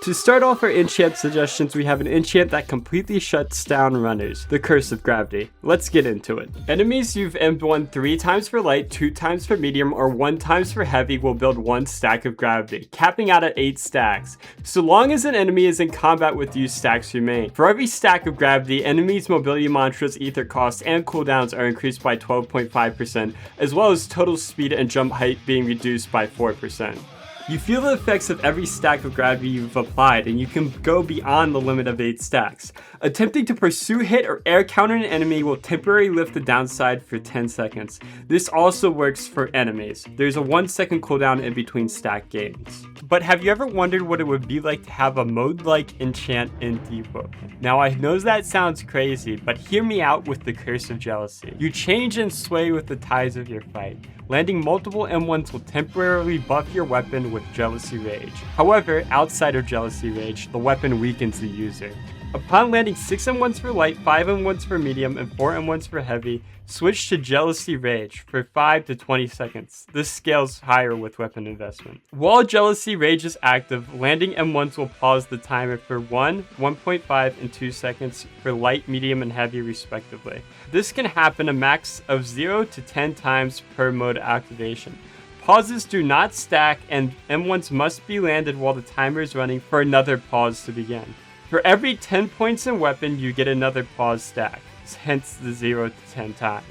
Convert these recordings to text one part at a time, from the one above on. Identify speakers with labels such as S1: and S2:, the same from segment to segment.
S1: To start off our enchant suggestions, we have an enchant that completely shuts down runners, the Curse of Gravity. Let's get into it. Enemies you've M1 3 times for light, 2 times for medium, or 1 times for heavy will build 1 stack of gravity, capping out at 8 stacks. So long as an enemy is in combat with you, stacks remain. For every stack of gravity, enemies' mobility mantras, ether costs, and cooldowns are increased by 12.5%, as well as total speed and jump height being reduced by 4%. You feel the effects of every stack of gravity you've applied, and you can go beyond the limit of 8 stacks. Attempting to pursue, hit, or air counter an enemy will temporarily lift the downside for 10 seconds. This also works for enemies. There's a 1-second cooldown in between stack games. But have you ever wondered what it would be like to have a mode-like enchant in Deepwoken? Now I know that sounds crazy, but hear me out with the Curse of Jealousy. You change and sway with the tides of your fight. Landing multiple M1s will temporarily buff your weapon with Jealousy Rage. However, outside of Jealousy Rage, the weapon weakens the user. Upon landing 6 M1s for light, 5 M1s for medium, and 4 M1s for heavy, switch to Jealousy Rage for 5 to 20 seconds. This scales higher with weapon investment. While Jealousy Rage is active, landing M1s will pause the timer for 1, 1.5, and 2 seconds for light, medium, and heavy respectively. This can happen a max of 0 to 10 times per mode activation. Pauses do not stack, and M1s must be landed while the timer is running for another pause to begin. For every 10 points in weapon, you get another pause stack, hence the 0 to 10 times.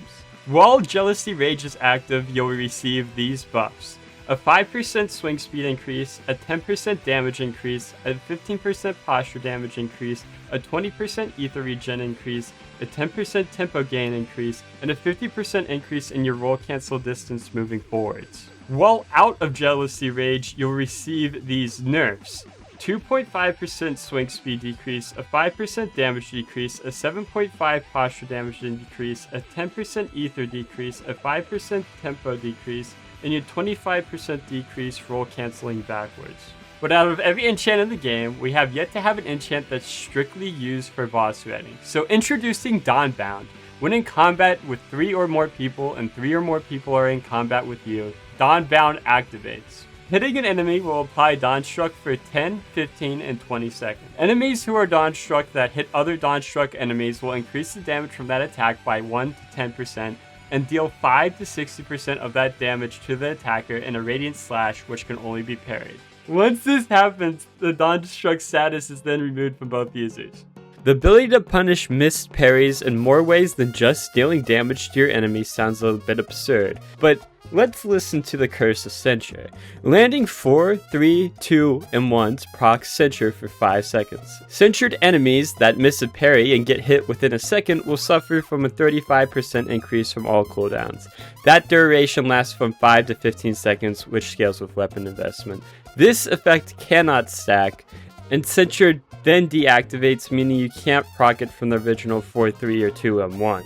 S1: While Jealousy Rage is active, you'll receive these buffs: a 5% swing speed increase, a 10% damage increase, a 15% posture damage increase, a 20% ether regen increase, a 10% tempo gain increase, and a 50% increase in your roll cancel distance moving forwards. While out of Jealousy Rage, you'll receive these nerfs: 2.5% swing speed decrease, a 5% damage decrease, a 7.5 posture damage decrease, a 10% ether decrease, a 5% tempo decrease, and a 25% decrease roll canceling backwards. But out of every enchant in the game, we have yet to have an enchant that's strictly used for boss ready. So introducing Dawnbound. When in combat with 3 or more people and 3 or more people are in combat with you, Dawnbound activates. Hitting an enemy will apply Dawnstruck for 10, 15, and 20 seconds. Enemies who are Dawnstruck that hit other Dawnstruck enemies will increase the damage from that attack by 1 to 10% and deal 5 to 60% of that damage to the attacker in a radiant slash, which can only be parried. Once this happens, the Dawnstruck status is then removed from both users. The ability to punish missed parries in more ways than just dealing damage to your enemy sounds a bit absurd, but let's listen to the Curse of Censure. Landing 4, 3, 2, and 1s procs Censure for 5 seconds. Censured enemies that miss a parry and get hit within a second will suffer from a 35% increase from all cooldowns. That duration lasts from 5 to 15 seconds, which scales with weapon investment. This effect cannot stack, and Censure then deactivates, meaning you can't proc it from the original 4, 3, or 2 M1s.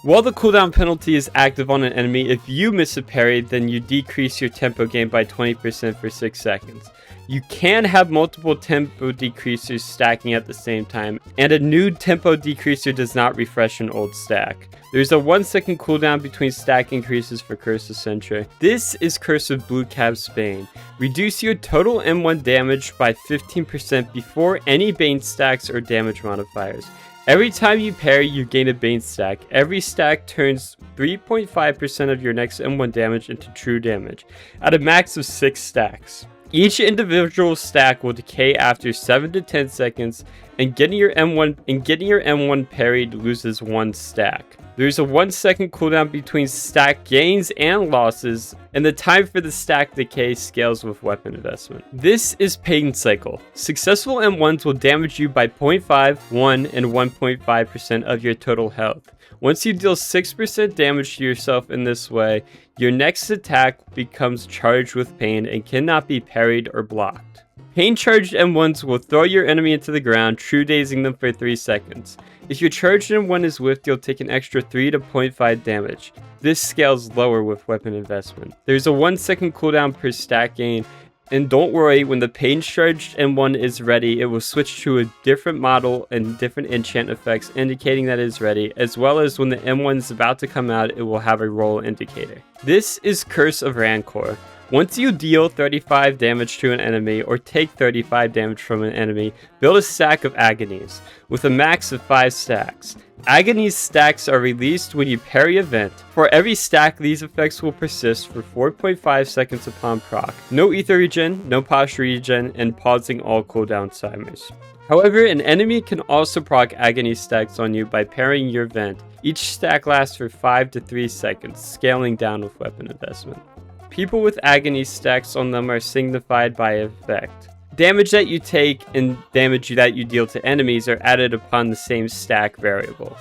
S1: While the cooldown penalty is active on an enemy, if you miss a parry, then you decrease your tempo gain by 20% for 6 seconds. You can have multiple tempo decreasers stacking at the same time, and a new tempo decreaser does not refresh an old stack. There's a 1-second cooldown between stack increases for Curse of Censure. This is Curse of Blue Cab's Bane. Reduce your total M1 damage by 15% before any Bane stacks or damage modifiers. Every time you parry, you gain a Bane stack. Every stack turns 3.5% of your next M1 damage into true damage, at a max of 6 stacks. Each individual stack will decay after 7 to 10 seconds, and getting your M1 parried loses 1 stack. There's a 1-second cooldown between stack gains and losses, and the time for the stack decay scales with weapon investment. This is Pain Cycle. Successful M1s will damage you by 0.5, 1, and 1.5% of your total health. Once you deal 6% damage to yourself in this way, your next attack becomes charged with pain and cannot be parried or blocked. Pain charged M1s will throw your enemy into the ground, true dazing them for 3 seconds. If your charged M1 is whiffed, you'll take an extra 3 to 0.5 damage. This scales lower with weapon investment. There's a 1-second cooldown per stack gain, and don't worry, when the pain charged M1 is ready, it will switch to a different model and different enchant effects indicating that it is ready, as well as when the M1 is about to come out, it will have a roll indicator. This is Curse of Rancor. Once you deal 35 damage to an enemy or take 35 damage from an enemy, build a stack of agonies, with a max of 5 stacks. Agonies stacks are released when you parry a vent. For every stack, these effects will persist for 4.5 seconds upon proc. No ether regen, no posture regen, and pausing all cooldown timers. However, an enemy can also proc agony stacks on you by parrying your vent. Each stack lasts for 5 to 3 seconds, scaling down with weapon investment. People with agony stacks on them are signified by effect. Damage that you take and damage that you deal to enemies are added upon the same stack variable.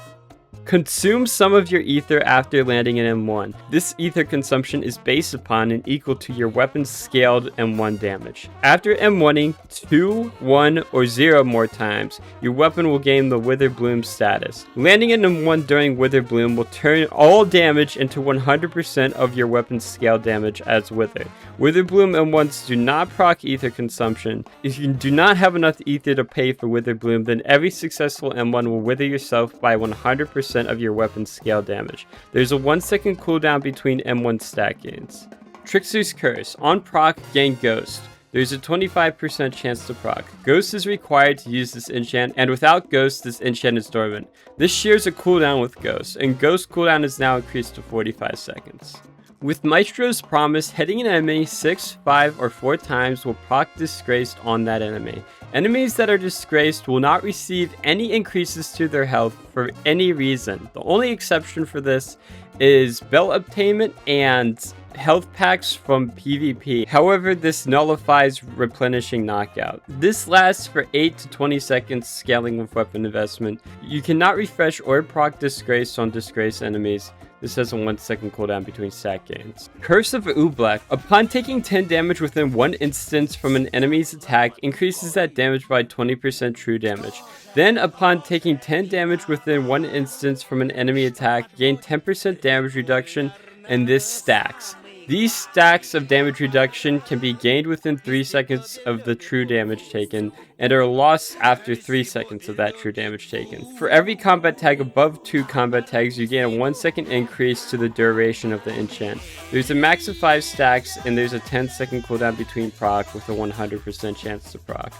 S1: Consume some of your ether after landing in M1. This ether consumption is based upon and equal to your weapon's scaled M1 damage. After M1ing 2, 1, or 0 more times, your weapon will gain the Wither Bloom status. Landing in M1 during Wither Bloom will turn all damage into 100% of your weapon's scaled damage as Wither. Wither Bloom M1s do not proc ether consumption. If you do not have enough ether to pay for Wither Bloom, then every successful M1 will wither yourself by 100% of your weapon's scale damage. There's a 1 second cooldown between M1 stat gains. Trickster's Curse. On proc, gain Ghost. There's a 25% chance to proc. Ghost is required to use this enchant, and without Ghost, this enchant is dormant. This shares a cooldown with Ghost, and Ghost cooldown is now increased to 45 seconds. With Maestro's Promise, hitting an enemy 6, 5, or 4 times will proc Disgraced on that enemy. Enemies that are disgraced will not receive any increases to their health for any reason. The only exception for this is belt obtainment and health packs from PvP. However, this nullifies replenishing knockout. This lasts for 8 to 20 seconds, scaling with weapon investment. You cannot refresh or proc Disgrace on disgraced enemies. This has a 1 second cooldown between stat gains. Curse of Oobleck. Upon taking 10 damage within 1 instance from an enemy's attack, increases that damage by 20% true damage. Then, upon taking 10 damage within 1 instance from an enemy attack, gain 10% damage reduction, and this stacks. These stacks of damage reduction can be gained within 3 seconds of the true damage taken, and are lost after 3 seconds of that true damage taken. For every combat tag above 2 combat tags, you gain a 1 second increase to the duration of the enchant. There's a max of 5 stacks, and there's a 10 second cooldown between proc with a 100% chance to proc.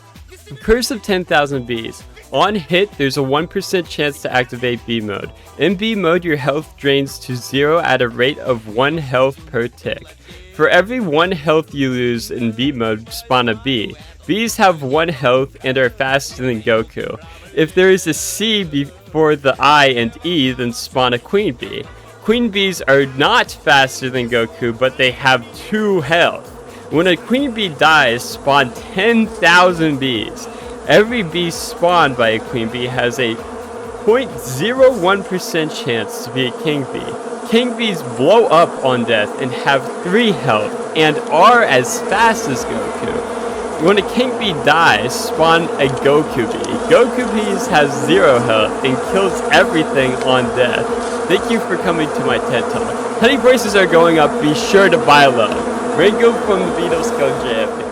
S1: Curse of 10,000 Bees. On hit, there's a 1% chance to activate B mode. In B mode, your health drains to 0 at a rate of 1 health per tick. For every 1 health you lose in B mode, spawn a bee. Bees have 1 health and are faster than Goku. If there is a C before the I and E, then spawn a queen bee. Queen bees are not faster than Goku, but they have 2 health. When a queen bee dies, spawn 10,000 bees. Every bee spawned by a queen bee has a 0.01% chance to be a king bee. King bees blow up on death and have 3 health and are as fast as Goku. When a king bee dies, spawn a Goku bee. Goku bees has 0 health and kills everything on death. Thank you for coming to my TED Talk. Honey prices are going up, be sure to buy low. Ringo from the Beatles, go JFK.